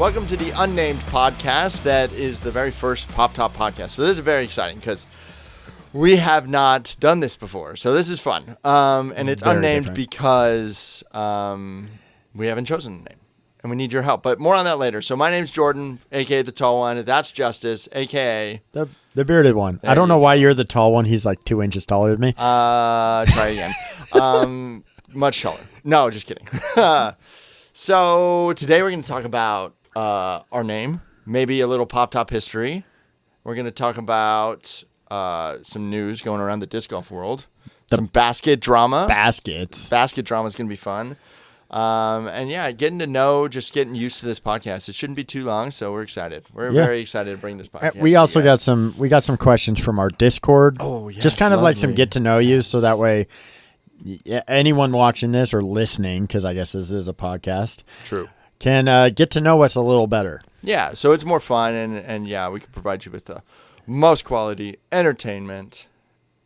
Welcome to the Unnamed podcast. That is the very first Pop Top podcast. So this is very exciting because we have not done this before. So this is fun. And it's very unnamed different. Because we haven't chosen a name. And we need your help. But more on that later. So my name's Jordan, a.k.a. the tall one. That's Justice, a.k.a. The bearded one. I don't know why you're the tall one. He's like 2 inches taller than me. Try again. Much taller. No, just kidding. So today we're going to talk about our name, maybe a little Pop Top history. We're going to talk about some news going around the disc golf world. Some basket drama. Basket drama is going to be fun. And yeah, getting to know, just getting used to this podcast. It shouldn't be too long, so we're excited. We're very excited to bring this podcast. We also got some questions from our Discord. Oh, yes, just kind of like some get to know you, so that way anyone watching this or listening, because I guess this is a podcast, true, can get to know us a little better. Yeah, so it's more fun, and yeah, we can provide you with the most quality entertainment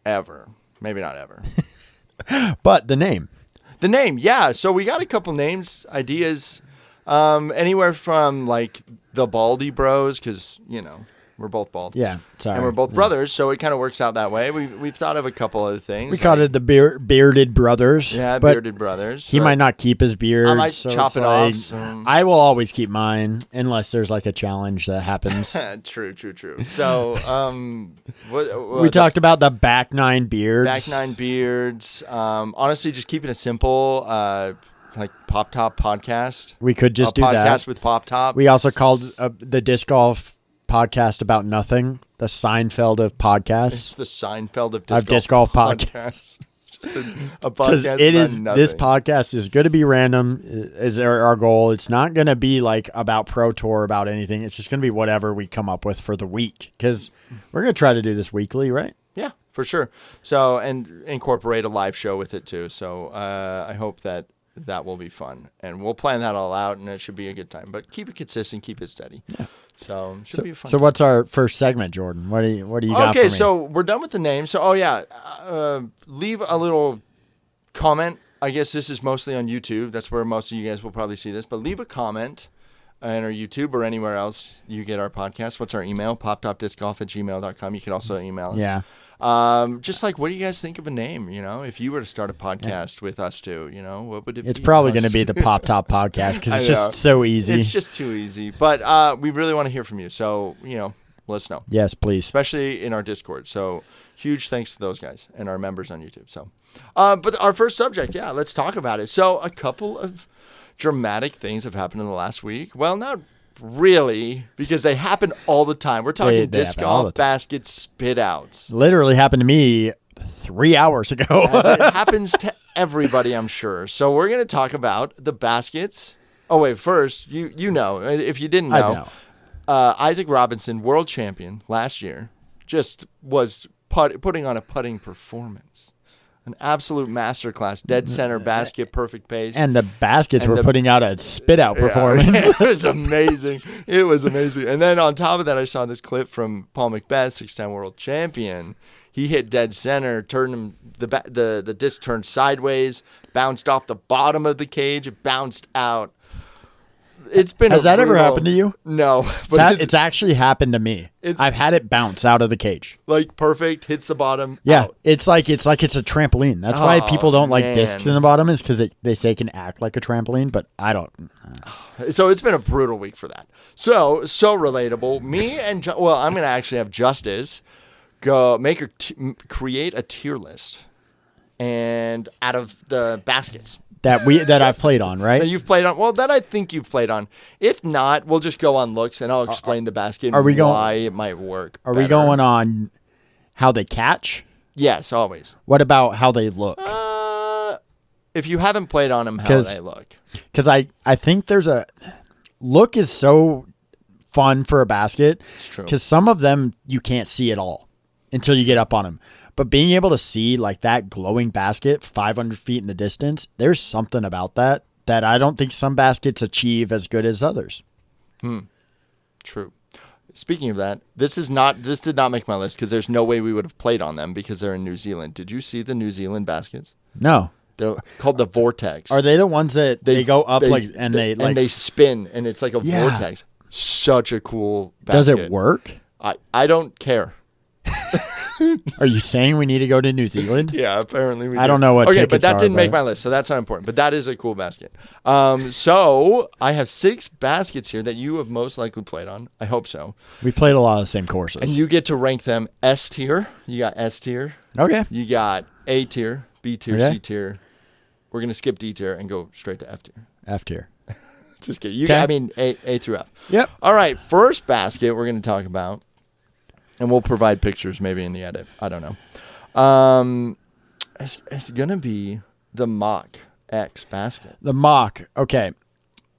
ever. Maybe not ever. But the name. The name, yeah. So we got a couple names, ideas, anywhere from like the Baldy Bros, because, you know, we're both bald. Yeah, sorry. And we're both brothers, so it kind of works out that way. We've thought of a couple other things. We called it the Bearded Brothers. Yeah, Bearded Brothers. He might not keep his beard. I might chop it off. So. I will always keep mine unless there's like a challenge that happens. True. So, we talked about the back nine beards. Honestly, just keeping it simple. Like Pop Top podcast. We could just do that. Podcast with Pop Top. We also called the disc golf podcast about nothing. The Seinfeld of podcasts. It's the Seinfeld of disc golf podcasts. Just a podcast it is nothing. This podcast is going to be random. Is our goal? It's not going to be like about Pro Tour, about anything. It's just going to be whatever we come up with for the week, because we're going to try to do this weekly, right? Yeah, for sure. So, and incorporate a live show with it too. So I hope that will be fun, and we'll plan that all out, and it should be a good time. But keep it consistent, keep it steady. Yeah. So should be a fun. So what's our first segment, Jordan? What do you got for me? Okay, so we're done with the name. So leave a little comment. I guess this is mostly on YouTube. That's where most of you guys will probably see this. But leave a comment on our YouTube or anywhere else you get our podcast. What's our email? poptopdiscgolf@gmail.com. You can also email us. Yeah. Just like, what do you guys think of a name? You know, if you were to start a podcast with us two, you know, what would it be? It's probably going to be the Pop Top podcast, because it's just so easy. It's just too easy. But we really want to hear from you. So, you know, let us know. Yes, please. Especially in our Discord. So huge thanks to those guys and our members on YouTube. So, but our first subject, let's talk about it. So a couple of dramatic things have happened in the last week. Well, not really, because they happen all the time. We're talking disc golf basket spit outs. Literally happened to me 3 hours ago. As it happens to everybody, I'm sure. So we're going to talk about the baskets. Oh wait, first you know, if you didn't know, Isaac Robinson, world champion last year, just was putting on a putting performance. An absolute masterclass, dead center basket, perfect pace. And the baskets were putting out a spit-out performance. It was amazing. And then on top of that, I saw this clip from Paul McBeth, 6-time world champion. He hit dead center, turned him, the disc turned sideways, bounced off the bottom of the cage, it bounced out. Has that ever happened to you? No. But it's actually happened to me. I've had it bounce out of the cage. Like perfect, hits the bottom. Yeah, out. it's like it's a trampoline. That's why people don't like discs in the bottom, is because they say it can act like a trampoline, but I don't. So it's been a brutal week for that. So relatable. Me and I'm going to actually have Justice go create a tier list, and out of the baskets that I've played on, right? That you've played on. Well, that I think you've played on. If not, we'll just go on looks, and I'll explain the basket and why it might work. Are we going on how they catch? Yes, always. What about how they look? If you haven't played on them, how they look? Because I think there's a look is so fun for a basket. It's true. Because some of them you can't see at all until you get up on them. But being able to see like that glowing basket 500 feet in the distance, there's something about that I don't think some baskets achieve as good as others. True. Speaking of that, this did not make my list because there's no way we would have played on them because they're in New Zealand. Did you see the New Zealand baskets? No. They're called the Vortex. Are they the ones that they go up and they spin and it's like a vortex? Such a cool basket. Does it work? I don't care. Are you saying we need to go to New Zealand? Yeah, apparently we do. I don't know what tickets but that are, didn't make my list, so that's not important. But that is a cool basket. So I have 6 baskets here that you have most likely played on. I hope so. We played a lot of the same courses. And you get to rank them S tier. You got S tier. Okay. You got A tier, B tier, Okay. C tier. We're going to skip D tier and go straight to F tier. F tier. Just kidding. I mean A through F. Yep. All right, first basket we're going to talk about. And we'll provide pictures maybe in the edit. I don't know. It's going to be the Mach X basket. The Mach. Okay.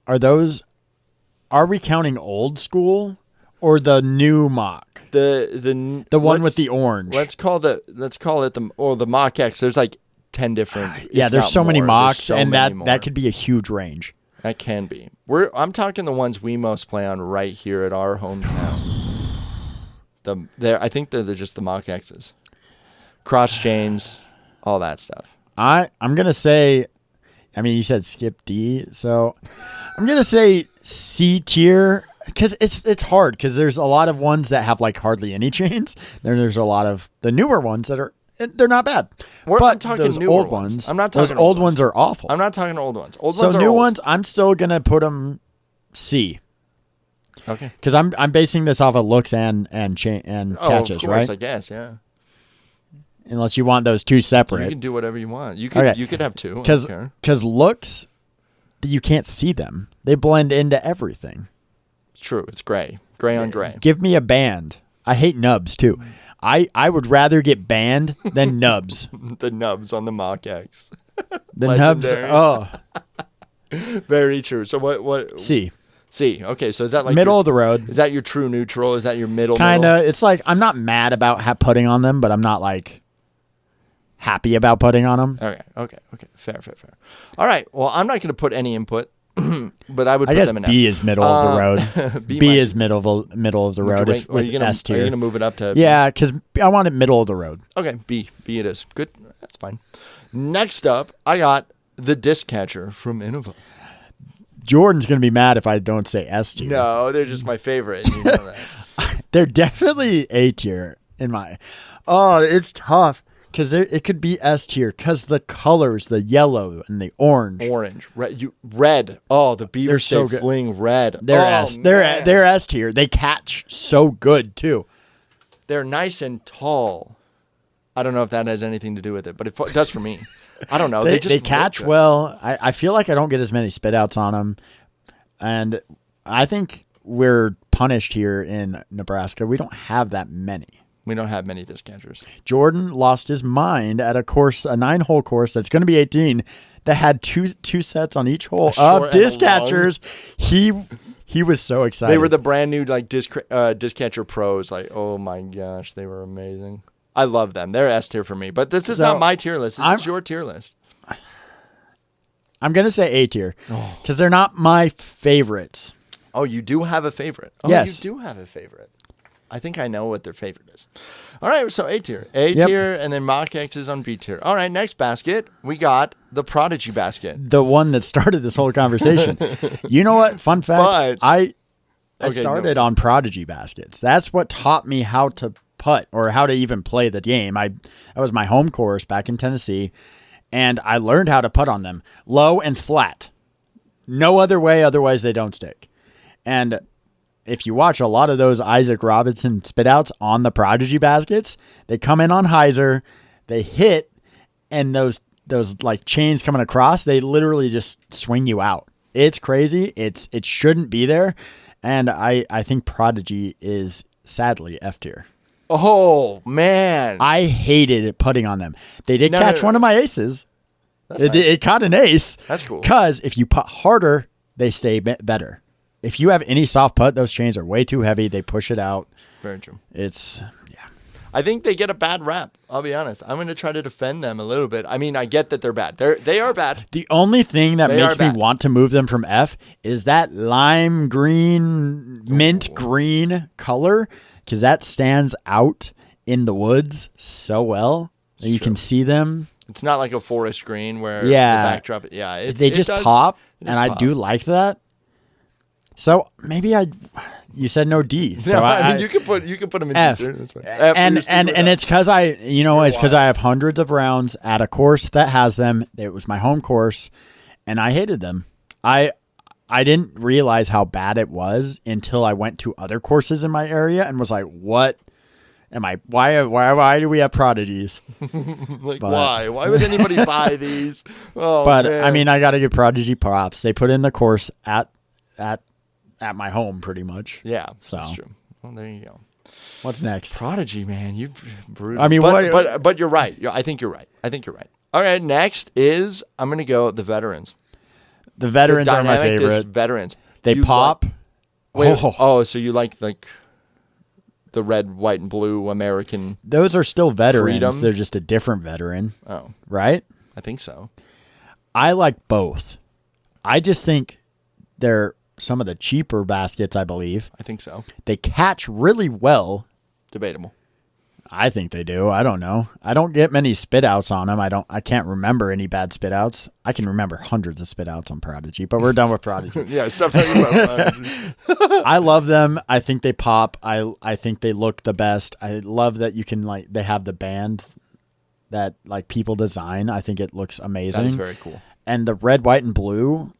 Are we counting old school or the new Mach? The one with the orange. Let's call it the Mach X. There's like 10 different. There's so many Machs, so and many that could be a huge range. That can be. I'm talking the ones we most play on right here at our hometown. I think they're just the Mach X's. Cross chains, all that stuff. I'm gonna say, I mean, you said skip D, so I'm gonna say C tier because it's hard because there's a lot of ones that have like hardly any chains. There's a lot of the newer ones that they're not bad. I'm talking those newer old ones. ones. I'm not talking those old ones are awful. I'm not talking old ones. So new ones, I'm still gonna put them C. Okay. Because I'm basing this off of looks and catches, of course, right? I guess, yeah. Unless you want those two separate. You can do whatever you want. You could have 2. Because looks, you can't see them. They blend into everything. It's true. It's gray on gray. Give me a band. I hate nubs too. I would rather get banned than nubs. The nubs on the Mach X. The nubs. Oh, very true. So what? C. Okay, so is that like middle of the road? Is that your true neutral? Is that your middle? Kinda. It's like I'm not mad about putting on them, but I'm not like happy about putting on them. Okay. Fair. All right. Well, I'm not going to put any input, but I would put them in B F. is middle of the road. B is middle of the road with S tier. Are you going to move it up to? Yeah, because I want it middle of the road. Okay, B it is. Good. That's fine. Next up, I got the disc catcher from Innova. Jordan's going to be mad if I don't say S tier. No, they're just my favorite. You know that. They're definitely A tier in my. Oh, it's tough because it could be S tier because the colors, the yellow and the orange. Red. Oh, the Beaver They're so State good. Fling red. They're S. They're S tier. They catch so good too. They're nice and tall. I don't know if that has anything to do with it, but it does for me. I don't know. They catch well. I feel like I don't get as many spit outs on them. And I think we're punished here in Nebraska. We don't have that many. We don't have many disc catchers. Jordan lost his mind at a 9-hole course that's going to be 18 that had two sets on each hole of disc catchers. He was so excited. They were the brand new like disc catcher pros. Like, oh my gosh, they were amazing. I love them. They're S tier for me. But this is not my tier list. This is your tier list. I'm going to say A tier because they're not my favorites. Oh, you do have a favorite. Oh, yes. You do have a favorite. I think I know what their favorite is. All right, so A tier. Tier, and then Mach X is on B tier. All right, next basket, we got the Prodigy basket. The one that started this whole conversation. You know what? Fun fact. I started on Prodigy baskets. That's what taught me how to putt or how to even play the game. That was my home course back in Tennessee, and I learned how to putt on them. Low and flat. No other way, otherwise they don't stick. And if you watch a lot of those Isaac Robinson spit outs on the Prodigy baskets, they come in on hyzer, they hit, and those like chains coming across, they literally just swing you out. It's crazy. It shouldn't be there. And I think Prodigy is sadly F tier. Oh, man. I hated putting on them. They did catch one of my aces. It caught an ace. That's cool. Because if you putt harder, they stay better. If you have any soft putt, those chains are way too heavy. They push it out. Very true. I think they get a bad rap. I'll be honest. I'm going to try to defend them a little bit. I mean, I get that they're bad. They are bad. The only thing that makes me want to move them from F is that lime green, mint green color, because that stands out in the woods so well. You can see them. It's not like a forest green where Yeah. the backdrop. Yeah, They just pop, It and does I pop. do like that. So maybe you said no D. So No, I mean you can put them in F. D. That's fine. F, and you're sticking with and F. it's because it's because wild. I have hundreds of rounds at a course that has them. It was my home course, and I hated them. I didn't realize how bad it was until I went to other courses in my area and was like, "What am I? Why do we have prodigies?" Like why? Why would anybody buy these? Oh, But man. I mean, I got to give Prodigy props. They put in the course at my home, pretty much. yeah, So. that's true. Well, there you go. What's next? Prodigy, man, you brutal. I mean, but you're right. I think you're right. All right, next is I'm gonna go the veterans. The veterans The are my dynamic disc favorite. veterans. They You pop. Wait, Oh. so you like the red, white, and blue American? Those are still veterans. Freedom? They're just a different veteran, Oh, right? I think so. I like both. I just think they're some of the cheaper baskets, I believe. I think so. They catch really well. Debatable. I think they do. I don't know. I don't get many spit outs on them. I can't remember any bad spit outs. I can remember hundreds of spit outs on Prodigy, but we're done with Prodigy. Yeah, stop talking about Prodigy. I love them. I think they pop. I think they look the best. I love that you can they have the band that people design. I think it looks amazing. That is very cool. And the red, white, and blue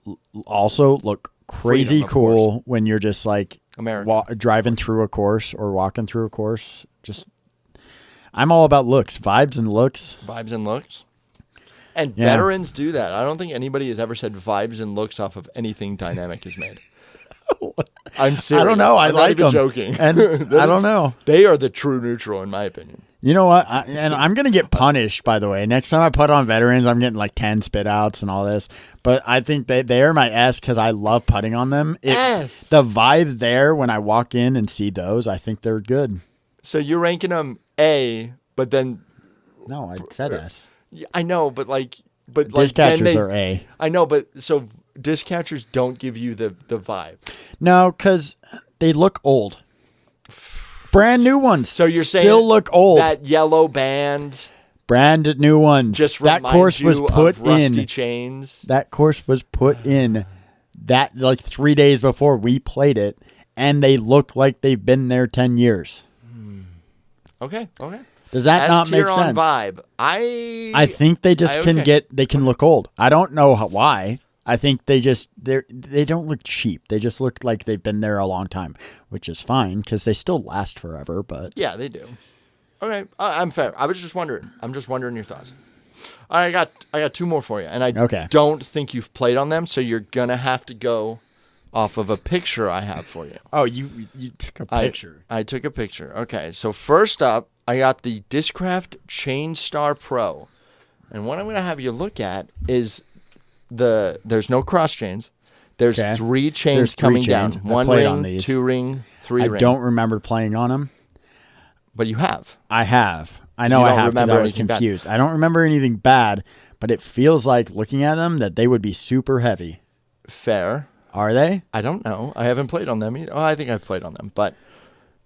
also look crazy Freedom, of cool when you're just America. driving through a course or walking through a course. I'm all about looks, vibes and looks. Vibes and looks. And Yeah. veterans do that. I don't think anybody has ever said vibes and looks off of anything Dynamic has made. I'm serious. I don't know. I'm like not even them. joking. And I don't know. They are the true neutral, in my opinion. You know what? And I'm going to get punished, by the way. Next time I put on veterans, I'm getting 10 spit outs and all this. But I think they are my S because I love putting on them. S. The vibe there when I walk in and see those, I think they're good. So you're ranking them A, but then No, I said S. yeah, I know, but Disc then catchers are A. I know, but so disc catchers don't give you the vibe. No, because they look old. Brand new ones. So you're saying still look old. That yellow band Brand new ones. just that reminds course you was put of rusty in. chains. That course was put in that 3 days before we played it, and they look like they've been there 10 years. Okay. Does that S not make tier sense? on vibe. I think they just okay. they can look old. I don't know why. I think they don't look cheap. They just look like they've been there a long time, which is fine because they still last forever. But Yeah, they do. Okay, I'm fair. I was just wondering. I'm just wondering your thoughts. All right, I got two more for you, and I Okay. don't think you've played on them, so you're gonna have to go off of a picture I have for you. oh, you took a picture. I took a picture. Okay, so first up, I got the Discraft Chain Star Pro, and what I'm gonna have you look at is there's no cross chains. There's Okay. three chains There's three coming chains. down. I One played ring, on these. 2 ring, 3 I ring. don't remember playing on them. But you have. I have. I know You I don't have because remember I was anything bad. confused. I don't remember anything bad, but it feels like looking at them that they would be super heavy. Fair. Are they? I don't know. I haven't played on them either. Oh, I think I've played on them, but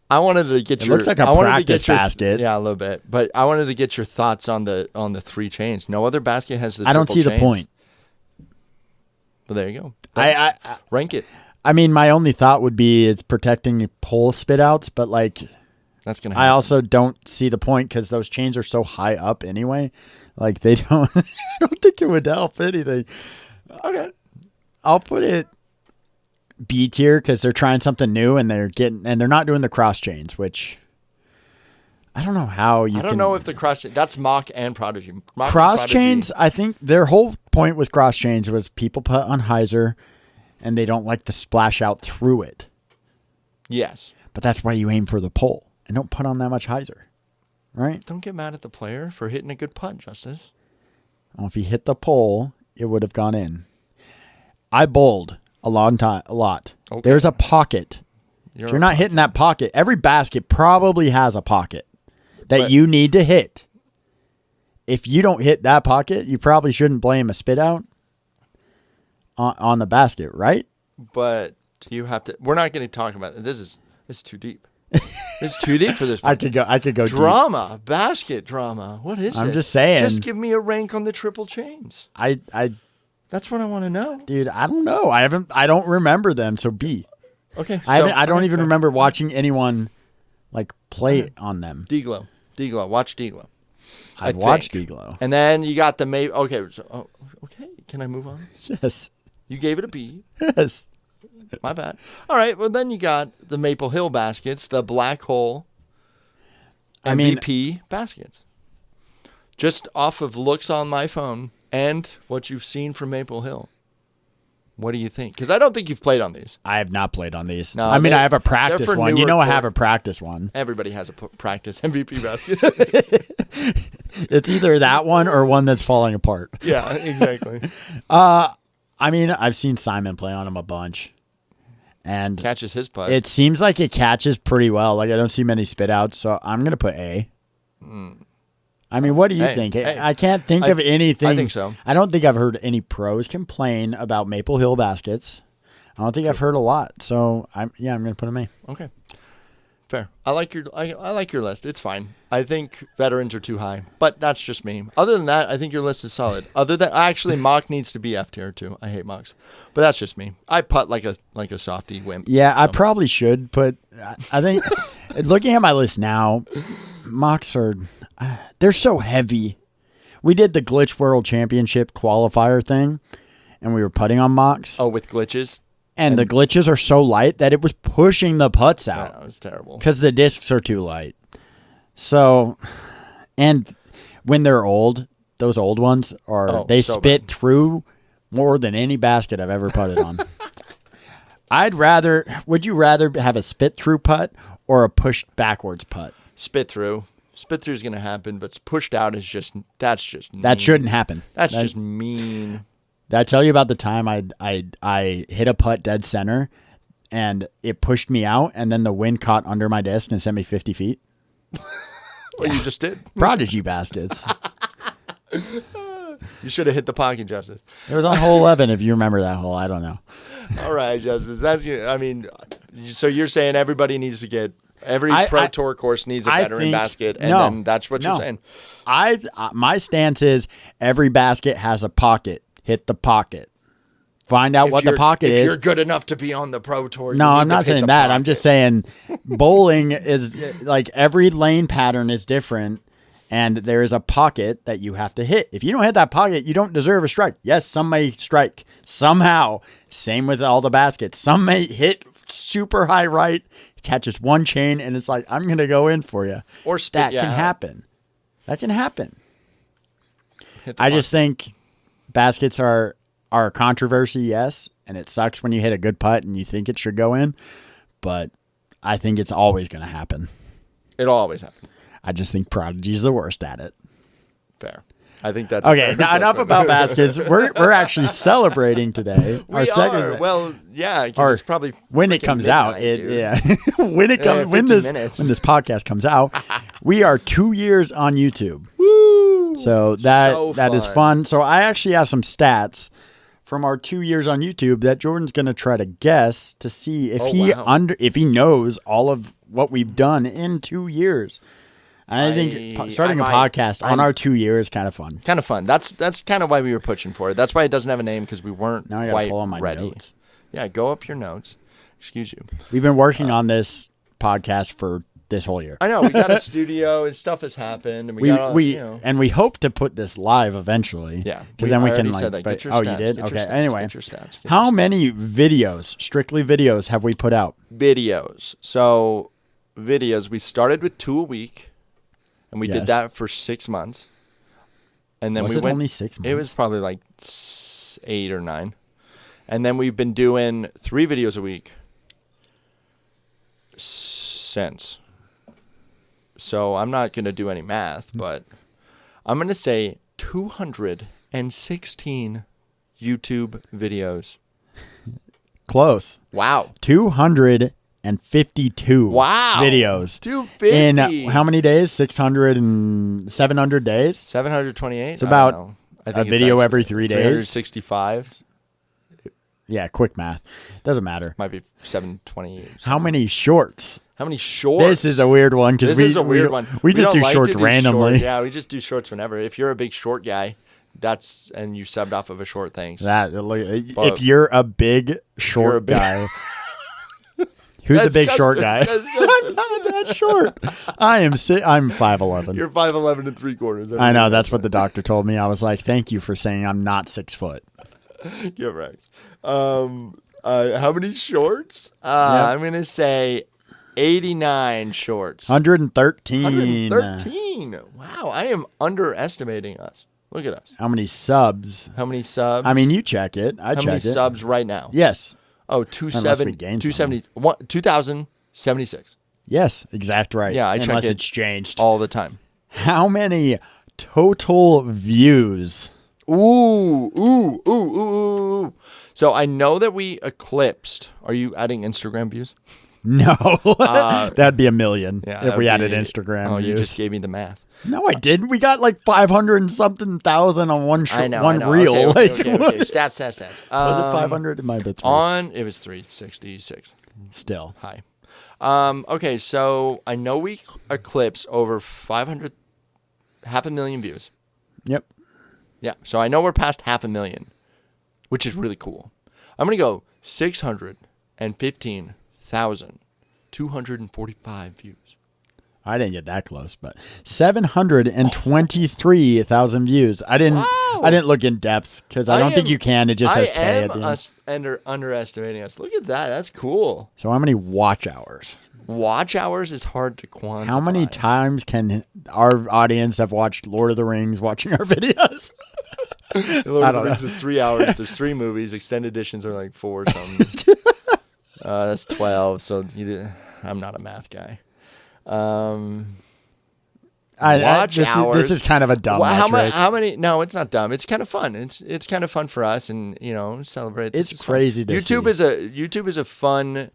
I wanted to get It your. looks like a I wanted to practice get your, basket. Yeah, a little bit, but I wanted to get your thoughts on the 3 chains. No other basket has the. I don't triple see the chains. point. Well, there you go. I Rank it. mean, my only thought would be it's protecting pole spit outs, but That's gonna. I Happen. also don't see the point because those chains are so high up anyway. They don't. I don't think it would help anything. Okay. I'll put it B tier because they're trying something new and they're not doing the cross chains, which I don't know how you. I don't know if the cross. That's Mock and Prodigy. Mock and cross Prodigy. chains. I think their whole point with cross chains was people put on hyzer, and they don't like to splash out through it. Yes. But that's why you aim for the pole and don't put on that much hyzer, right? Don't get mad at the player for hitting a good putt, Justice. Well, if he hit the pole, it would have gone in. I bowled a lot. Okay. There's a pocket. If you're not hitting that pocket, every basket probably has a pocket that But- you need to hit. If you don't hit that pocket, you probably shouldn't blame a spit out on the basket, right? But you have to. We're not going to talk about it. This is too deep. It's too deep for this. I could go deep. Drama, basket drama. What is it? I'm just saying. Just give me a rank on the triple chains. That's what I want to know. Dude, I don't know. I don't remember them, so B. Okay. I don't even remember watching anyone play on them. D-Glow. Watch D-Glow. I've watched D-Glow. And then you got the okay. Okay. Can I move on? Yes. You gave it a B. Yes. My bad. All right. Well, then you got the Maple Hill baskets, the Black Hole MVP baskets. Just off of looks on my phone and what you've seen from Maple Hill. What do you think? Because I don't think you've played on these. I have not played on these. No, I have a practice one. I have a practice one. Everybody has a practice MVP basket. It's either that one or one that's falling apart. Yeah, exactly. I've seen Simon play on them a bunch. And catches his putt. It seems like it catches pretty well. I don't see many spit outs, so I'm going to put A. What do you think? I can't think of anything. I think so. I don't think I've heard any pros complain about Maple Hill baskets. I don't think I've heard a lot. So I'm going to put them A. Okay. Fair. I like your list. It's fine. I think veterans are too high, but that's just me. Other than that, I think your list is solid. Actually, mock needs to be F tier too. I hate mocks, but that's just me. I putt like a softy wimp. Yeah, so. I probably should put. I think looking at my list now, mocks they're so heavy. We did the Glitch World Championship qualifier thing, and we were putting on mocks. Oh, with glitches. And the glitches are so light that it was pushing the putts out. Yeah, it was terrible. Because the discs are too light. So, and when they're old, those old ones they so spit bad. Through more than any basket I've ever putted on. Would you rather have a spit through putt or a pushed backwards putt? Spit through. Spit through is going to happen, but pushed out is that's just mean. That shouldn't happen. That's just mean. Did I tell you about the time I hit a putt dead center and it pushed me out and then the wind caught under my disc and sent me 50 feet? Well, you just did. Prodigy baskets. You should have hit the pocket, Justice. It was on hole 11 if you remember that hole. I don't know. All right, Justice. So you're saying everybody needs to get every Pro Tour course needs a veteran basket, and then that's what you're saying. My stance is every basket has a pocket. Hit the pocket. Find out what the pocket is. If you're good enough to be on the Pro Tour, no, I'm not saying that. I'm just saying bowling is every lane pattern is different, and there is a pocket that you have to hit. If you don't hit that pocket, you don't deserve a strike. Yes, some may strike somehow. Same with all the baskets. Some may hit super high right, catches one chain, and it's like, I'm going to go in for you. Or spit, that can happen. That can happen. I just think baskets are a controversy, yes, and it sucks when you hit a good putt and you think it should go in, but I think it's always going to happen. It'll always happen. I just think Prodigy's the worst at it. Fair. I think that's okay. Now enough about baskets. We're actually celebrating today. We are. Well, yeah, because it's probably when it comes out. When this podcast comes out, we are 2 years on YouTube. Woo! So that is fun. So I actually have some stats from our 2 years on YouTube that Jordan's going to try to guess to see if if he knows all of what we've done in 2 years. I think starting a podcast on our 2 years is kind of fun. Kind of fun. That's kind of why we were pushing for it. That's why it doesn't have a name, because we weren't now I quite pull on my ready. Notes. Yeah, go up your notes. Excuse you. We've been working on this podcast for this whole year. I know. We got a studio and stuff has happened. And we hope to put this live eventually. Yeah. Because then we can get your stats, you did? Okay. Stats, anyway. Get your stats, how many videos, strictly videos, have we put out? Videos. So videos, we started with 2 a week. And we did that for 6 months. And then only 6 months? It was probably like 8 or 9. And then we've been doing 3 videos a week since. So I'm not going to do any math, but I'm going to say 216 YouTube videos. Close. Wow. 252 videos. 250. In how many days? 600 and 700 days? 728. It's about a video every 3 days. 365. Yeah, quick math. Doesn't matter. Might be 728. How many shorts How many shorts? This is a weird one because This is a weird one. We just don't do like shorts to do randomly. short. Yeah, we just do shorts whenever. If you're a big short guy, and you subbed off of a short, thanks. If you're a big short guy, who's a That's big short Justin. guy? That's Justin. I'm not that short. I'm 5'11". You're 5'11" and 3/4. I know. That's what the doctor told me. I was like, thank you for saying I'm not 6 foot. You're right. How many shorts? I'm gonna say 89 shorts. 113. 113. Wow, I am underestimating us. Look at us. How many subs? How many subs? I mean, you check it. I how check many it. subs right now? Yes. Oh, Unless we gain 2,076 Yes, exact right. Yeah, I check Unless it it's changed. all the time. How many total views? Ooh. So I know that we eclipsed. Are you adding Instagram views? No. That'd be 1 million if we added Instagram Oh, views. you just gave me the math. No, I didn't. We got like 500 and something thousand on one I know. reel. Okay. Stats. Was it 500? It might have been 3. It was 366. Still. High. Okay, so I know we eclipsed over 500, 500,000 views. Yep. Yeah, so I know we're past 500,000, which is really cool. I'm going to go 615,245 views. I didn't get that close, but 723,000 views. I didn't look in depth because I don't think you can. It just says K at the end. Underestimating us. Look at that. That's cool. So how many watch hours? Watch hours is hard to quantify. How many times can our audience have watched Lord of the Rings watching our videos? Lord of the Rings is 3 hours. There's 3 movies. Extended editions are like 4 something. That's 12. So I'm not a math guy. This is kind of a dumb metric. How many? No, it's not dumb. It's kind of fun. It's kind of fun for us, and celebrate. It's crazy to YouTube see. YouTube is a fun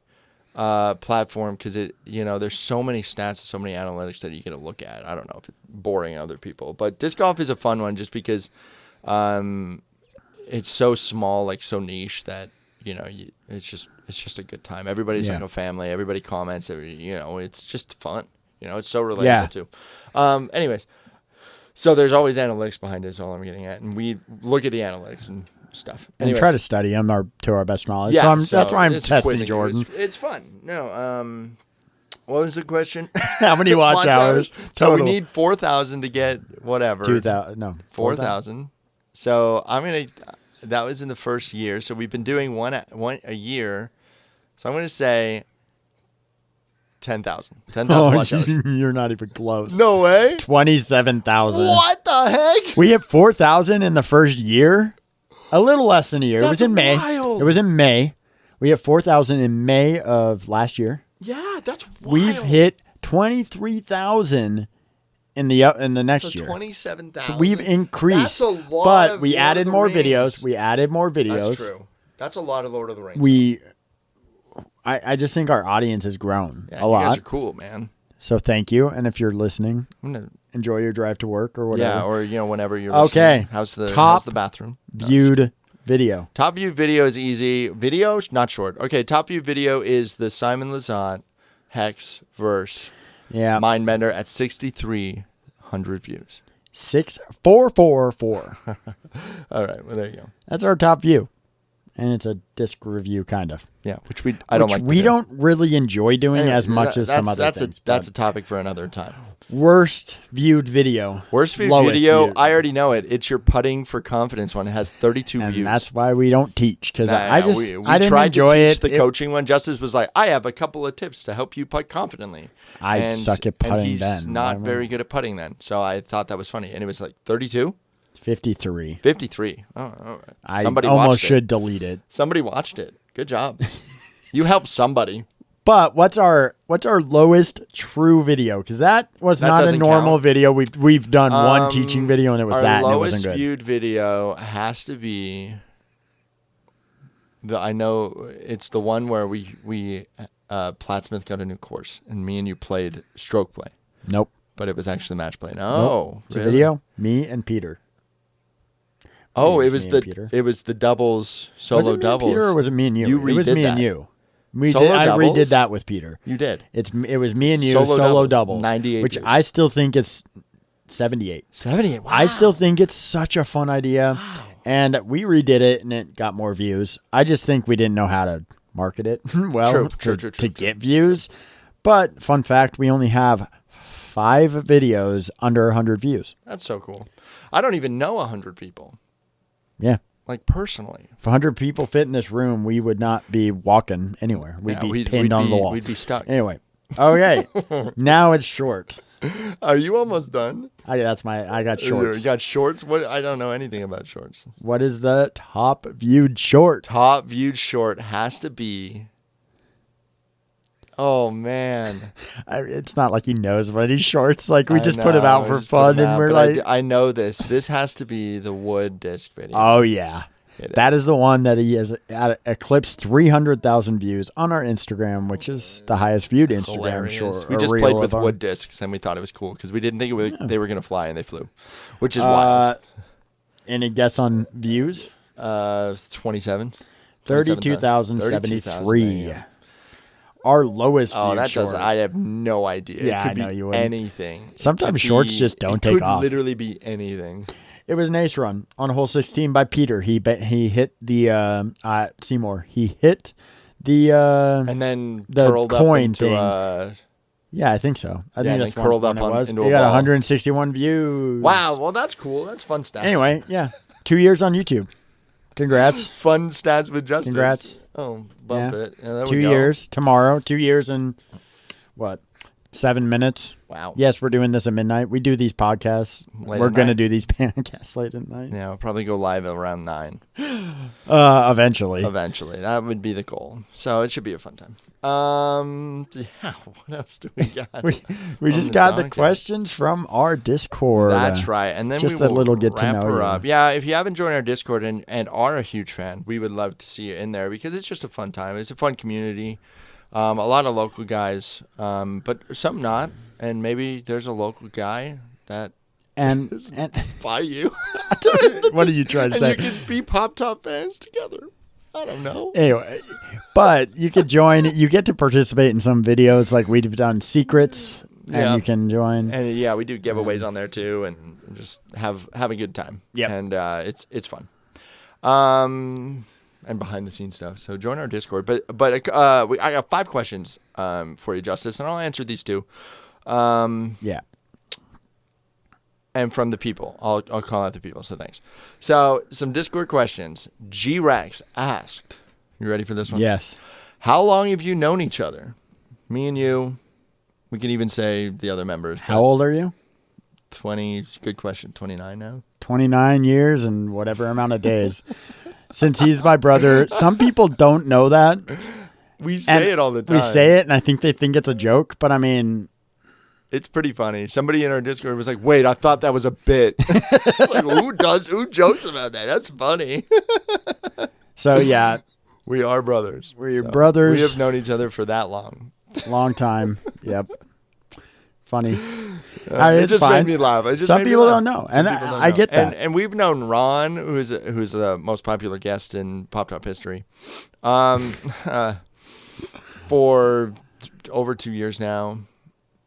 platform because there's so many stats, so many analytics that you get to look at. I don't know if it's boring other people, but disc golf is a fun one just because it's so small, like so niche that it's just a good time. Everybody's like a family. Everybody comments. It's just fun. It's so relatable too. Anyways, so there's always analytics behind it is all I'm getting at. And we look at the analytics and stuff. And try to study them to our best knowledge. Yeah, that's why I'm testing Jordan. It's fun. No, what was the question? How many watch hours? So Total. we need 4,000 to get whatever. 2,000. No. 4,000. So that was in the first year. So we've been doing one a year. So I'm going to say 10,000. 10,000 watch hours. You're not even close. No way. 27,000. What the heck? We hit 4,000 in the first year. A little less than a year. It was in May. Wild. It was in May. We hit 4,000 in May of last year. Yeah, that's wild. We've hit 23,000 in the next year. 27,000. So we've increased. That's a lot. But we added more videos. We added more videos. That's true. That's a lot of Lord of the Rings. I just think our audience has grown a You lot. guys are cool, man. So thank you. And if you're listening, enjoy your drive to work or whatever. Yeah, or whenever you're listening. Okay. How's the bathroom? Viewed video. Top view video is easy. Video, not short. Okay, top view video is the Simon Lizotte Hex verse Mindbender at 6,300 views. 6,444. All right, well there you go. That's our top view. And it's a disc review, kind of. Yeah, which I don't like. We don't really enjoy doing as much as some other things. That's a topic for another time. Worst viewed video. Worst viewed video. Viewed. I already know it. It's your putting for confidence one. It has 32 views. And that's why we don't teach because I didn't tried enjoy to teach it. The coaching one. Justice was like, I have a couple of tips to help you putt confidently. I suck at putting. And he's then. not very good at putting then. So I thought that was funny, and it was like 32. 53. 53. Oh, all right. Somebody almost should delete it. Somebody watched it. Good job. You helped somebody. But what's our lowest true video? Because that was not a normal video. We've done one teaching video and it was that. And it wasn't good. Our lowest viewed video has to be I know it's the one where we Plattsmouth got a new course and me and you played stroke play. Nope. But it was actually match play. No, it's a video. Me and Peter. Oh, it was the doubles solo was it me doubles. And Peter, or was it me and you? It was me and you. Solo I doubles? redid that with Peter. You did. It was me and you Solo solo doubles, doubles, 98 which views. I still think is 78. 78. Wow. I still think it's such a fun idea, and we redid it and it got more views. I just think we didn't know how to market it well True. to get views. But fun fact, we only have 5 videos under 100 views. That's so cool. I don't even know 100 people. Yeah. Like personally. If 100 people fit in this room, we would not be walking anywhere. We'd be pinned on the wall. We'd be stuck. Anyway. Okay. Now it's short. Are you almost done? I got shorts. You got shorts? What? I don't know anything about shorts. What is the top viewed short? Top viewed short has to be. Oh man, It's not like he knows what his shorts. Like we I just put him know, out I for just put fun, them and out, we're but like, I know this. This has to be the wood disc video. oh yeah, It that is the one that he has eclipsed 300,000 views on our Instagram, which is the highest viewed Instagram Hilarious. short. We or just reel played of with our- wood discs and we thought it was cool because we didn't think they were going to fly and they flew, which is wild. Any guess on views? 27. 32,073. yeah. Our lowest Oh, viewed that short. does. I have no idea. Yeah, it could I know be you wouldn't. anything. It Sometimes could shorts be- just don't it take could off. Literally be anything. It was an ace run on hole 16 by Peter. He hit the Seymour. He hit the And then the curled coin up into thing. Yeah, I think so. I Yeah, think and that's then curled when up it was. into He a got ball. 161 views. Wow. Well, that's cool. That's fun stats. Anyway, yeah, 2 years on YouTube. Congrats. fun stats with Justice. Congrats. Oh, bump Yeah. it. Yeah, there 2 we go. years tomorrow. 2 years and what? 7 minutes. Wow. Yes, we're doing this at midnight. We do these podcasts. Late We're at going to night. do these podcasts late at night. Yeah, we'll probably go live around 9 Eventually. eventually. That would be the goal. So it should be a fun time. Yeah. What else do we got? We on just the got the docket? questions from our Discord. That's right. And then just we a will little get to wrap know her you. up. Yeah, if you haven't joined our Discord and are a huge fan, we would love to see you in there because it's just a fun time. It's a fun community. A lot of local guys, but some not. And maybe there's a local guy that And by you. what are you trying to and say? you can be Pop Top fans together. I don't know. Anyway, but you could join. You get to participate in some videos, like we've done secrets, and Yeah. you can join. And yeah, we do giveaways on there too, and just have a good time. Yep. And it's fun. And behind the scenes stuff. So join our Discord. But I got 5 questions for you, Justice, and I'll answer these 2. Yeah. And from the people, I'll call out the people. So thanks. So some Discord questions. G Rex asked. You ready for this one? Yes. How long have you known each other? Me and you. We can even say the other members. How old are you? 20. Good question. 29 now. 29 years and whatever amount of days. Since he's my brother, some people don't know that. We say it all the time. We say it, and I think they think it's a joke. But I mean, It's pretty funny. Somebody in our Discord was like, "Wait, I thought that was a bit." It's like, who jokes about that? That's funny. so yeah, We are brothers. We're your brothers. We have known each other for that long. long time. Yep. Funny. It it's just fine. made me laugh. It just Some made me people laugh. don't know, Some and people don't I know. get that. And we've known Ron, who's the most popular guest in Pop Top history, for over 2 years now.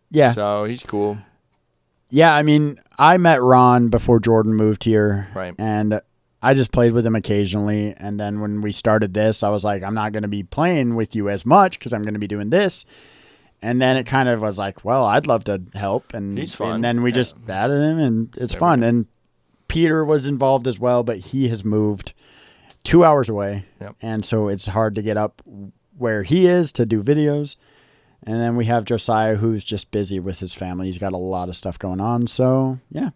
Yeah. So he's cool. Yeah, I mean, I met Ron before Jordan moved here. Right. And I just played with him occasionally. And then when we started this, I was like, I'm not going to be playing with you as much because I'm going to be doing this. And then it kind of was like, well, I'd love to help. And He's fun. And then we just added him, and it's fun. And Peter was involved as well, but he has moved 2 hours away. Yep. And so it's hard to get up where he is to do videos. And then we have Josiah, who's just busy with his family. He's got a lot of stuff going on. So, yeah.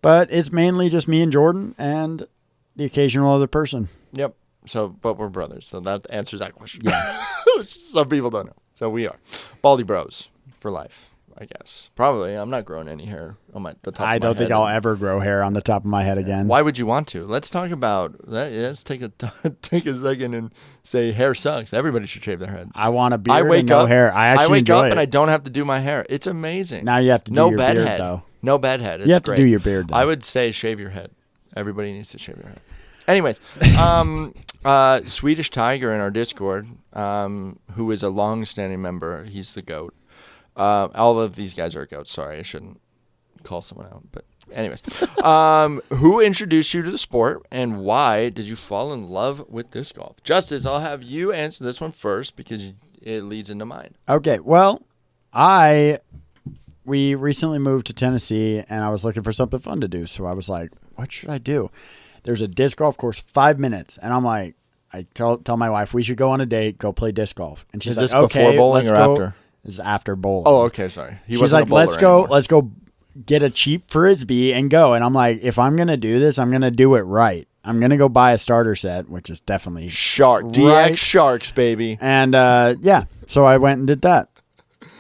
But it's mainly just me and Jordan and the occasional other person. Yep. So, but we're brothers. So that answers that question. Yeah. Some people don't know. So we are. Baldy bros for life, I guess. Probably. I'm not growing any hair on the top of my I don't think head. I'll ever grow hair on the top of my head again. Why would you want to? Let's talk about that. Yeah, let's take a second and say hair sucks. Everybody should shave their head. I want a beard I wake and no up. hair. I actually wake enjoy up it. and I don't have to do my hair. It's amazing. Now you have to do no your bed beard, head. though. No bed head. It's You have great. to do your beard, though. I would say shave your head. Everybody needs to shave their head. Anyways, Swedish Tiger in our Discord who is a long-standing member. He's the GOAT. All of these guys are GOATs. Sorry, I shouldn't call someone out. But anyways, who introduced you to the sport, and why did you fall in love with disc golf? Justice, I'll have you answer this one first because it leads into mine. Okay, well, we recently moved to Tennessee, and I was looking for something fun to do. So I was like, what should I do? There's a disc golf course 5 minutes. And I'm like, I tell my wife, we should go on a date, go play disc golf. And she's Is like, this okay, before bowling let's or go. after? This is after bowling. Oh, okay, sorry. He She's wasn't like, a bowler let's go get a cheap Frisbee and go. And I'm like, if I'm going to do this, I'm going to do it right. I'm going to go buy a starter set, which is definitely Shark. right. DX Sharks, baby. And yeah, so I went and did that.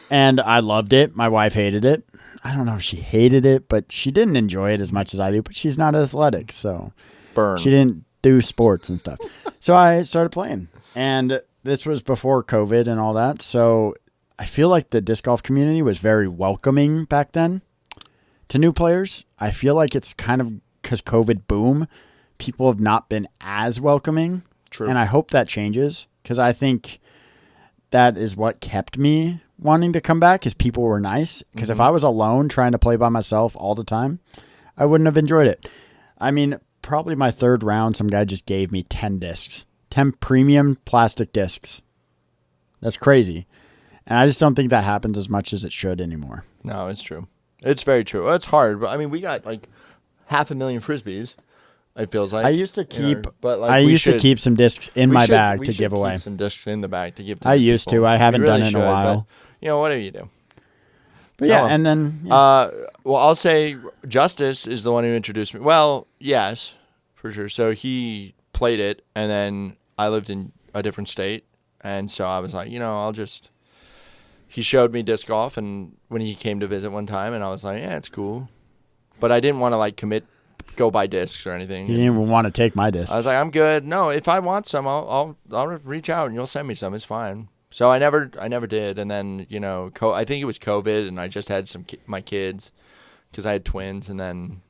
And I loved it. My wife hated it. I don't know if she hated it, but she didn't enjoy it as much as I do. But she's not athletic, so Burn. she didn't do sports and stuff. So I started playing. And this was before COVID and all that. So I feel like the disc golf community was very welcoming back then to new players. I feel like it's kind of because COVID boom, people have not been as welcoming. True. And I hope that changes because I think that is what kept me wanting to come back is people were nice. Because if I was alone trying to play by myself all the time, I wouldn't have enjoyed it. I mean, probably my third round, some guy just gave me 10 discs, 10 premium plastic discs. That's crazy. And I just don't think that happens as much as it should anymore. No, it's true. It's very true. It's hard, but I mean, we got like 500,000 Frisbees. It feels like I used to keep, but like I used to keep some discs in my bag to give away. Some discs in the bag to give. To I used people. to. I haven't We really done it in a should, while. But, whatever you do. But yeah, No. and then yeah. Well, I'll say Justice is the one who introduced me. Well, yes, for sure. So he played it, and then I lived in a different state, and so I was like, I'll just. He showed me disc golf, and when he came to visit one time, and I was like, yeah, it's cool, but I didn't want to like go buy discs or anything. You didn't even want to take my discs. I was like, I'm good. No, if I want some, I'll reach out and you'll send me some. It's fine. So I never did. And then I think it was COVID, and I just had my kids because I had twins, and then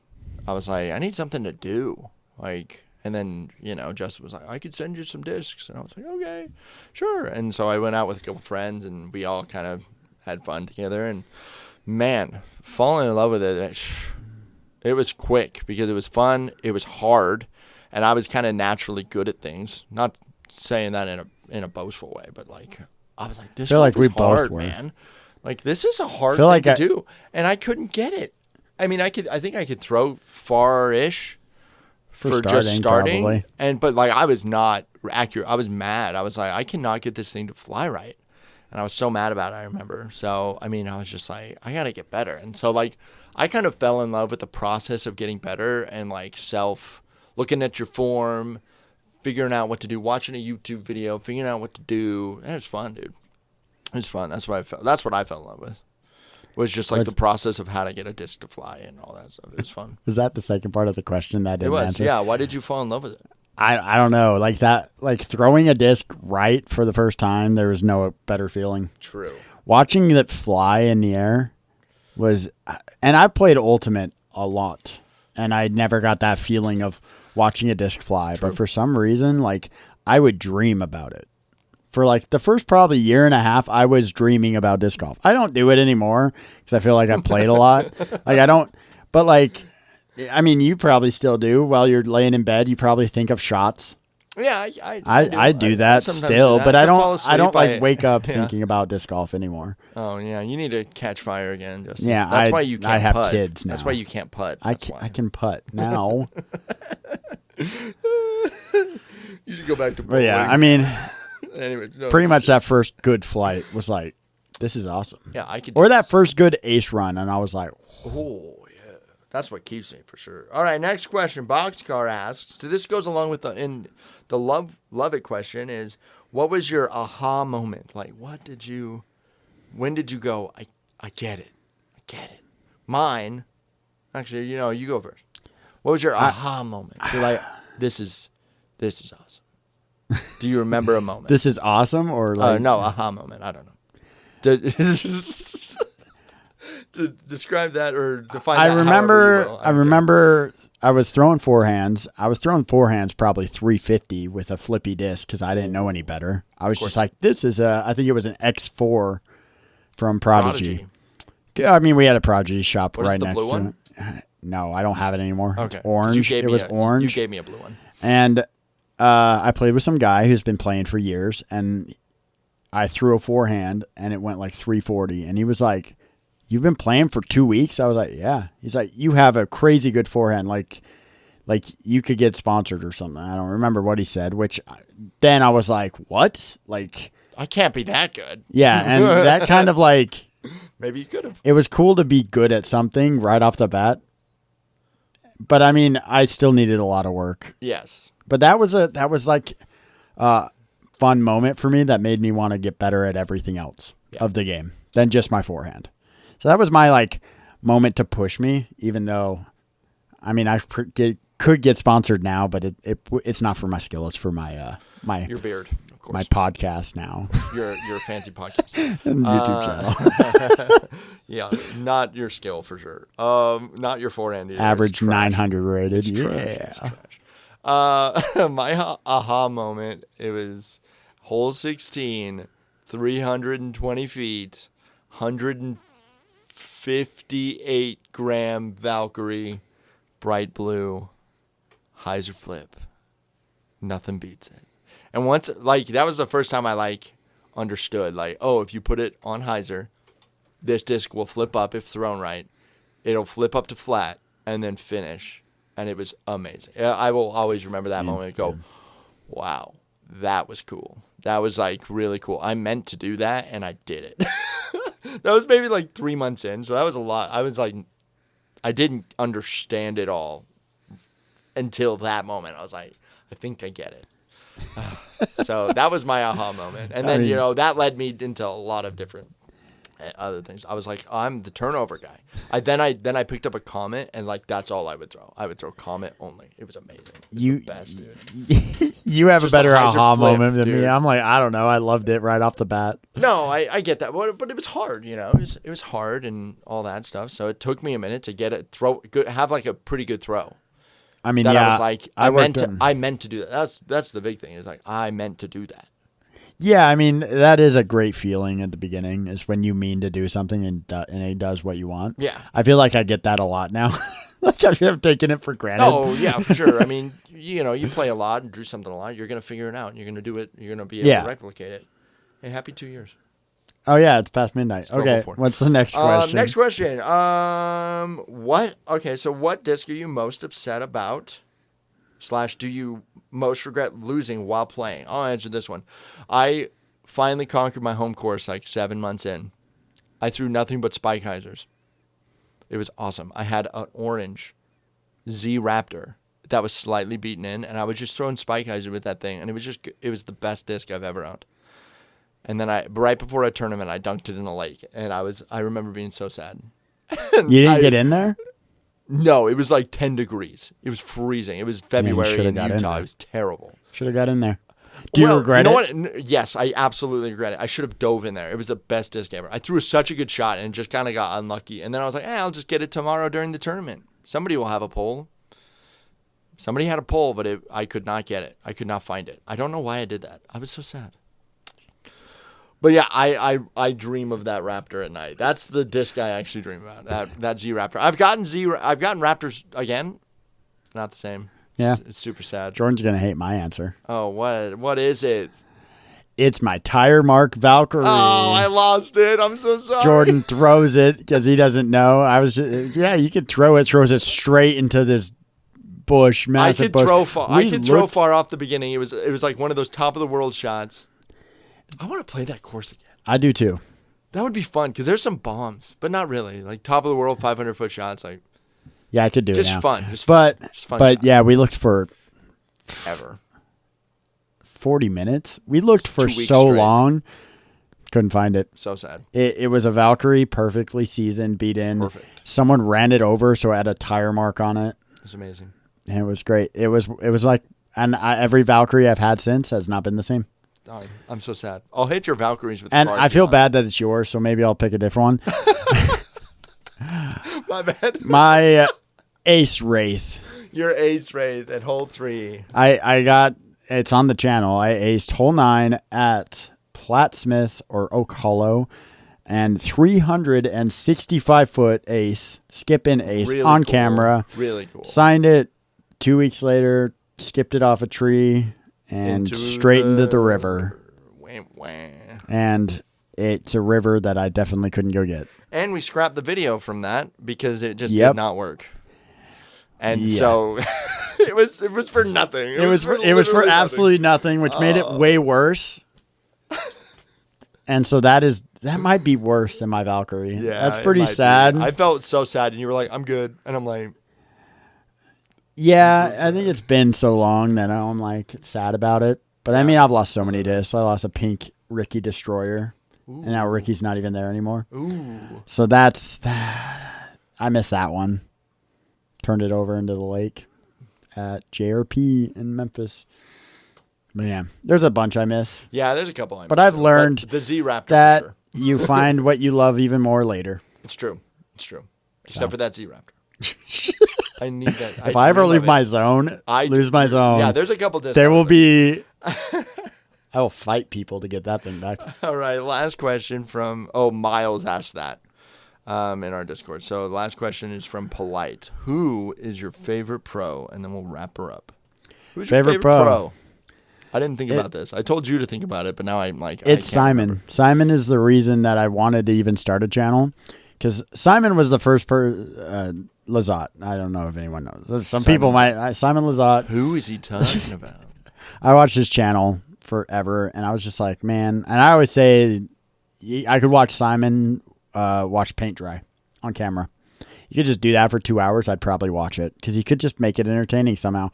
I was like, I need something to do, like. And then, Justin was like, I could send you some discs. And I was like, okay, sure. And so I went out with a couple friends, and we all kind of had fun together. And, man, falling in love with it was quick because it was fun. It was hard. And I was kind of naturally good at things. Not saying that in a boastful way, but, like, I was like, this is hard, man. Like, this is a hard thing to do. And I couldn't get it. I mean, I think I could throw far-ish. For just starting, probably. But like I was not accurate. I was mad. I was like, I cannot get this thing to fly right, and I was so mad about it. I remember. So I mean, I was just like, I gotta get better. And so like, I kind of fell in love with the process of getting better and like looking at your form, figuring out what to do, watching a YouTube video, figuring out what to do. And it was fun, dude. It was fun. That's what I fell in love with. Was just like the process of how to get a disc to fly and all that stuff. It was fun. Is that the second part of the question that I didn't answer? Yeah. Why did you fall in love with it? I don't know. Like that, like throwing a disc right for the first time, there was no better feeling. True. Watching it fly in the air was, and I played Ultimate a lot, and I never got that feeling of watching a disc fly. True. But for some reason, like I would dream about it. For like the first probably year and a half, I was dreaming about disc golf. I don't do it anymore because I feel like I've played a lot. Like I don't, but like, I mean, you probably still do. While you're laying in bed, you probably think of shots. Yeah, I do that still, but I don't like wake up yeah. thinking about disc golf anymore. Oh yeah, you need to catch fire again. Justice. Yeah, that's why you can't. I have putt. kids now. That's why you can't putt. I can putt now. You should go back to But bowling. yeah, I mean. Anyway, pretty much that first good flight was like, this is awesome. Yeah, I could. Or that first good ace run, and I was like, oh yeah, that's what keeps me for sure. All right, next question. Boxcar asks. So this goes along with the love it question is, what was your aha moment? Like, when did you go? I get it. I get it. Mine, actually, you go first. What was your aha moment? You're like, this is awesome. Do you remember a moment? This is awesome, or like no, aha moment. I don't know. To describe that or define. I that remember. however you will. I remember. was throwing forehands. I was throwing forehands probably 350 with a flippy disc because I didn't know any better. I was just like, this is I think it was an X4 from Prodigy. I mean, we had a Prodigy shop right next to it. No, I don't have it anymore. Okay. It's orange. It was orange. You gave me a blue one. And I played with some guy who's been playing for years, and I threw a forehand, and it went like 340. And he was like, "You've been playing for 2 weeks?" I was like, "Yeah." He's like, "You have a crazy good forehand. Like you could get sponsored or something." I don't remember what he said, which then I was like, "What?" Like, I can't be that good. Yeah, and that kind of like... Maybe you could have. It was cool to be good at something right off the bat. But I mean, I still needed a lot of work. Yes. But that was like a fun moment for me that made me want to get better at everything else of the game than just my forehand. So that was my like moment to push me, even though, I mean, I could get sponsored now, but it's not for my skill. It's for my your beard, of course. My podcast now. Your fancy podcast and YouTube channel. Yeah, not your skill for sure. Not your forehand either. Average 900 rated. It's yeah. trash. My aha moment. It was hole 16, 320 feet, 158 gram Valkyrie, bright blue, hyzer flip. Nothing beats it. And once, like, that was the first time I like understood, like, oh, if you put it on hyzer, this disc will flip up if thrown right. It'll flip up to flat and then finish. And it was amazing. I will always remember that moment and go, wow, that was cool. That was like really cool. I meant to do that and I did it. That was maybe like 3 months in. So that was a lot. I was like, I didn't understand it all until that moment. I was like, I think I get it. So that was my aha moment. And then, that led me into a lot of different other things. I was like, I'm the turnover guy. Then I picked up a Comet, and like that's all I would throw. I would throw Comet only. It was amazing. It was the best. You have Just a better a hyzer aha flip, moment than dude. me. I'm like, I don't know. I loved it right off the bat. No, I get that, but it was hard. It was hard and all that stuff. So it took me a minute to get it have like a pretty good throw. I mean, that yeah, I was like, I meant to do that. That's the big thing. Is like I meant to do that. Yeah, I mean, that is a great feeling at the beginning, is when you mean to do something and it does what you want. Yeah. I feel like I get that a lot now. Like I've taken it for granted. Oh, yeah, for sure. I mean, you play a lot and do something a lot, you're going to figure it out and you're going to do it. You're going to be able to replicate it. Hey, happy 2 years. Oh, yeah, it's past midnight. Okay, what's the next question? Next question. What disc are you most upset about? / do you most regret losing while playing? I'll answer this one. I finally conquered my home course like 7 months in. I threw nothing but spike hyzers. It was awesome. I had an orange Z Raptor that was slightly beaten in, and I was just throwing spike hyzer with that thing, and it was the best disc I've ever owned. And then right before a tournament, I dunked it in a lake, and I remember being so sad. You didn't get in there? No, it was like 10 degrees. It was freezing. It was February in Utah. It was terrible. Should have got in there. Do you regret it? What? Yes, I absolutely regret it. I should have dove in there. It was the best disc ever. I threw such a good shot and just kind of got unlucky. And then I was like, I'll just get it tomorrow during the tournament. Somebody will have a pole. Somebody had a pole, but I could not get it. I could not find it. I don't know why I did that. I was so sad. But yeah, I dream of that Raptor at night. That's the disc I actually dream about. That Z Raptor. I've gotten Raptors again. Not the same. Yeah. It's super sad. Jordan's gonna hate my answer. Oh, what is it? It's my tire mark Valkyrie. Oh, I lost it. I'm so sorry. Jordan throws it because he doesn't know. You could throw it. Throws it straight into this bush. Massive bush. I could throw far off the beginning. It was like one of those top of the world shots. I want to play that course again. I do too. That would be fun because there's some bombs, but not really. Like top of the world 500-foot shots. Like, yeah, I could do it now. Just fun. But yeah, we looked for ever 40 minutes. We looked for 2 weeks so straight. long. Couldn't find it. So sad. It was a Valkyrie, perfectly seasoned, beat in. Perfect. Someone ran it over, so it had a tire mark on it. It was amazing. And it was great. It was like, and every Valkyrie I've had since has not been the same. Oh, I'm so sad. I'll hit your Valkyries with and the card I feel bad that it's yours, so maybe I'll pick a different one. My bad. My Ace Wraith. Your ace rate at hole 3. I got it's on the channel. I aced hole 9 at Plattsmith or Oak Hollow, and 365-foot ace, skip-in ace Really on cool. camera. Really cool. Signed it 2 weeks later, skipped it off a tree, and straight into the river. Wah, wah. And it's a river that I definitely couldn't go get. And we scrapped the video from that because it just Yep. did not work. And Yeah. so it was for nothing. It was for literally absolutely nothing, which made it way worse. And so that might be worse than my Valkyrie. Yeah, That's it pretty might be. sad. I felt so sad, and you were like, "I'm good," and I'm like, Yeah, This is I think it's been so long that I'm like sad about it. But I mean, I've lost so many discs. I lost a pink Ricky Destroyer, and now Ricky's not even there anymore. "Ooh." So I missed that one. Turned it over into the lake at JRP in Memphis. But yeah, there's a bunch I miss. Yeah, there's a couple. I But missed I've too. learned the Z Raptor. that For sure. you find what you love even more later. It's true. It's true. Except for that Z Raptor. I need that. If I ever do leave love my it. zone, I lose my zone, Yeah, there's a couple discs. there I will love it. be. I will fight people to get that thing back. All right, last question from Miles asked that in our Discord. So the last question is from Polite. Who is your favorite pro? And then we'll wrap her up. Who's your Favorite favorite pro? pro? I didn't think about this. I told you to think about it, but now I'm like, It's I can't Simon. remember. Simon is the reason that I wanted to even start a channel, because Simon was the first Lazat. I don't know if anyone knows. Some people might. Simon Lazat. Who is he talking about? I watched his channel forever, and I was just like, man. And I always say, I could watch Simon watch paint dry on camera. You could just do that for 2 hours. I'd probably watch it because he could just make it entertaining somehow.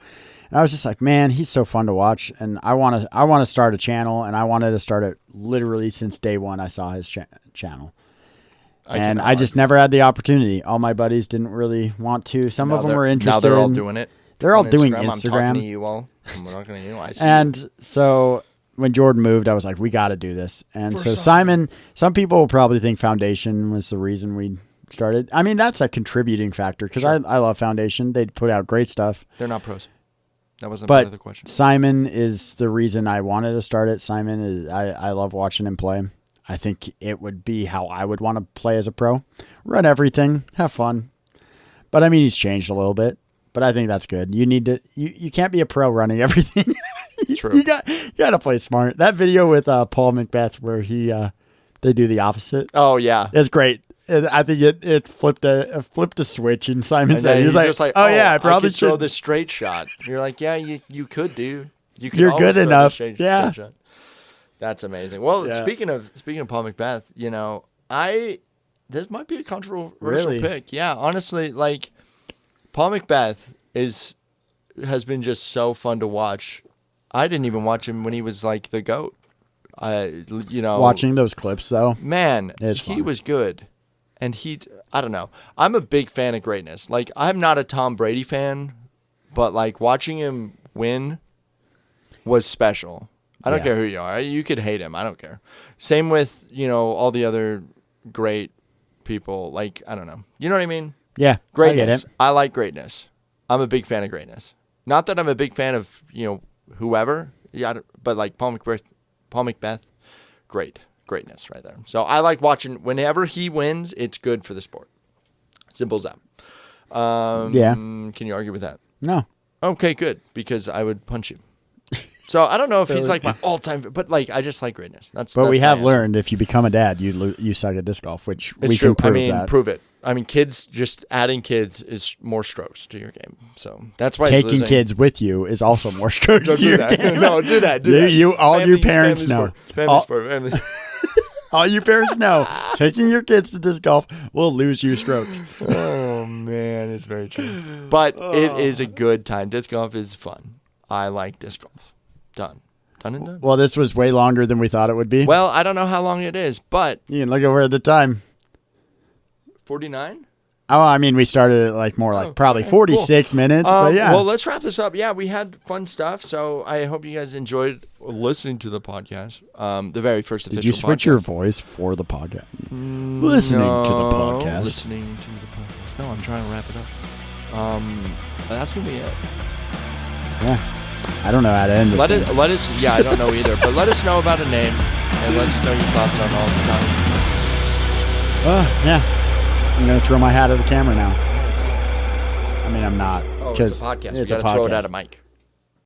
And I was just like, man, he's so fun to watch, and I want to start a channel, and I wanted to start it literally since day one. I saw his channel, and I just never had the opportunity. All my buddies didn't really want to. Some of them were interested. Now they're all doing it. They're all On doing I'm Instagram. talking to you all. I'm talking to you. I see. And so when Jordan moved, I was like, we got to do this. And For so Simon, some people will probably think Foundation was the reason we started. I mean, that's a contributing factor because I love Foundation. They put out great stuff. They're not pros. That wasn't part of But the question. Simon is the reason I wanted to start it. Simon is, I love watching him play. I think it would be how I would want to play as a pro. Run everything, have fun. But I mean, he's changed a little bit. But I think that's good. You need to. You can't be a pro running everything. True. You got to play smart. That video with Paul Macbeth where they do the opposite. Oh yeah. It's great. I think it flipped a switch in Simon's head. He was just like, "Oh yeah, I probably could throw should." this straight shot. You're like, yeah, you could, dude. You could You're always good throw the enough. straight Yeah. shot. That's amazing. Well, Yeah. speaking of Paul Macbeth, this might be a controversial Really? pick. Yeah, honestly, like Paul Macbeth has been just so fun to watch. I didn't even watch him when he was like the GOAT. Watching those clips though, Man, It's he fun. was good. And I don't know. I'm a big fan of greatness. Like, I'm not a Tom Brady fan, but like watching him win was special. I don't Yeah. care who you are. You could hate him. I don't care. Same with, all the other great people. Like, I don't know. You know what I mean? yeah, Greatness. I get it. I like greatness. I'm a big fan of greatness. Not that I'm a big fan of, whoever. Yeah, but like Paul Macbeth, greatness right there. So I like watching whenever he wins, it's good for the sport. Simple as that. Yeah. Can you argue with that? No, Okay, good, because I would punch you. So I don't know if he's like my all-time, but like I just like greatness. That's but we my have answer. learned if you become a dad, you suck at disc golf, which It's we true. can prove I mean, that. prove it. I mean, just adding kids is more strokes to your game. So that's why he's Taking losing. kids with you is also more strokes Don't to do your that. game. No, do that. Do You- that. you- all you parents know. Family sport. Family. All you parents know, taking your kids to disc golf will lose you strokes. Oh man, it's very true. But it is a good time. Disc golf is fun. I like disc golf. Done and done. Well, this was way longer than we thought it would be. Well, I don't know how long it is, but You can look over at the time. 49. Oh, I mean, we started at like more like probably 46 minutes. But yeah. Well, let's wrap this up. Yeah, we had fun stuff. So I hope you guys enjoyed listening to the podcast. The very first official Did you switch podcast. your voice for the podcast? Listening to the podcast. Listening to the podcast. No, I'm trying to wrap it up. That's gonna be it. Yeah. I don't know how to end this. Let us. Yeah, I don't know either. But let us know about a name, and let us know your thoughts on all the time. Yeah. I'm gonna throw my hat at the camera now. What's that? I mean, I'm not. Oh, it's a podcast. We gotta throw it at a mic.